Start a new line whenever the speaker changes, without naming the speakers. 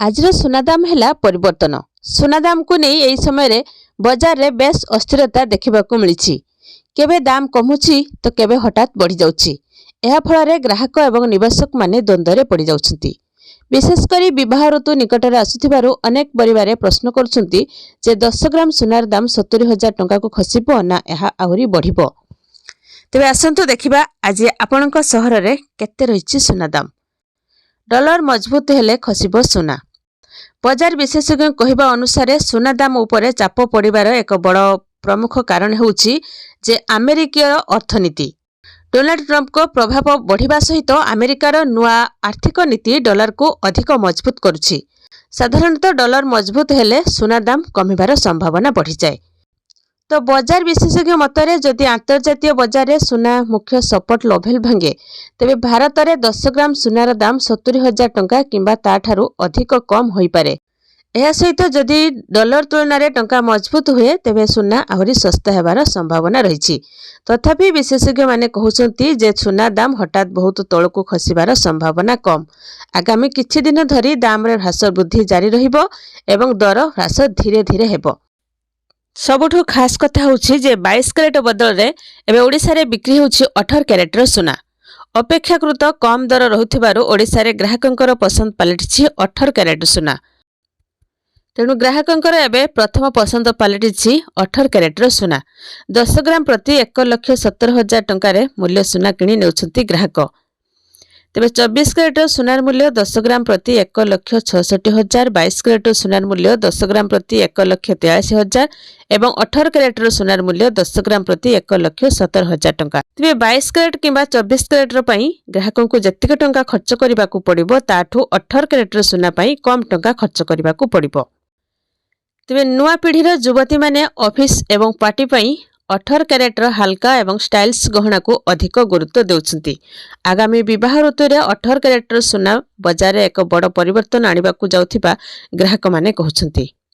आजर सुनादाम है परिवर्तन। सुनादाम को नहीं यही समय बजार रे बेस अस्थिरता देखा मिली। केबे दाम कमुची तो केबे हठात बढ़ी जाउची। एहा फल ग्राहक एवं निवेशक माने द्वंद्व पड़ जाउछंती। विशेषकर विवाह ऋतु निकटर आसुथिबारु अनेक परिवार प्रश्न करुछंती जे 10 ग्राम सुनार दाम 70,000 टंका को खसिबो ना एहा आहुरी बढ़िबो। तेबे आसंतु देखिबा आज आपणक सहर रे केते रहिछि सुना दाम। डॉलर मजबूत हेले खसिबो सुना। बजार विशेषज्ञ कहवा अनुसार सुना दाम उपरे चाप पड़िबार एक बड़ प्रमुख कारण होउछि जे अमेरिकीय अर्थनीति। डोनाल्ड ट्रंप को प्रभाव बढ़िबा सहित अमेरिकार नुआ आर्थिक नीति डॉलर को अधिक मजबूत करुछि। साधारणतः डॉलर मजबूत हेले सुना दाम कमिबार संभावना बढ़ी जाए। तो बजार विशेषज्ञ मतरे जदि अंतर्जातीय बजार रे सुना मुख्य सपोर्ट लेवल भांगे तेबे भारत रे 10 ग्राम सुनार दाम 70,000 टंका किंबा ताठारु अधिक कम होई पारे। एहा सहित जदि डॉलर तुलना रे टंका मजबूत हुए तेबे सुना आहुरी सस्ता हेबार संभावना रहिछि। तथापि विशेषज्ञ माने कहउछंती जे सुना दाम हठात बहुत तळकु खसिबार संभावना कम। आगामी किछि दिन धरि दाम रे ह्रास वृद्धि जारी रहिबो एवं दर ह्रास धीरे धीरे हेबो। सबुठु खास कथा होछि जे 22 कैरेट बदल रे एबे ओडिसा रे बिक्री होछि 18 कैरेटर सुना। अपेक्षाकृत कम दर रहुथिबारु ओडिसा रे ग्राहकंकर पसंद पलटिछि 18 कैरेट सुना। तेणु ग्राहकंकर एबे प्रथम पसंद पलटिछि 18 कैरेटर सुना। 10 ग्राम प्रति 1,70,000 टंका रे मूल्य सुना किणी नेउछंती ग्राहक। तेबे 24 कैरेटर सुनार मूल्य 10 ग्राम प्रति 1,66,000, 22 कैरेटर सुनार मूल्य 10 ग्राम प्रति 1,83,000 एवं 18 कैरेटर सुनार मूल्य 10 ग्राम प्रति 1,70,000 टंका। तेबे 22 कैरेट किंबा 24 कैरेटर पई ग्राहकों को जतिक टंका खर्च करबाकू पड़िबो ताठू 18 कैरेटर सुना पई कम टंका खर्च करबाकू पड़िबो। तेबे नुआ पीढ़ीर युवती माने ऑफिस एवं पार्टी पई 18 कैरेटर हल्का एवं स्टाइल्स गहना को अधिक गुरुत्व देउछंती। आगामी विवाह ऋतु रे 18 कैरेटर सुना बजार एक बड़ परिवर्तन आनिबाकू जाउथिबा ग्राहक माने कहउछंती।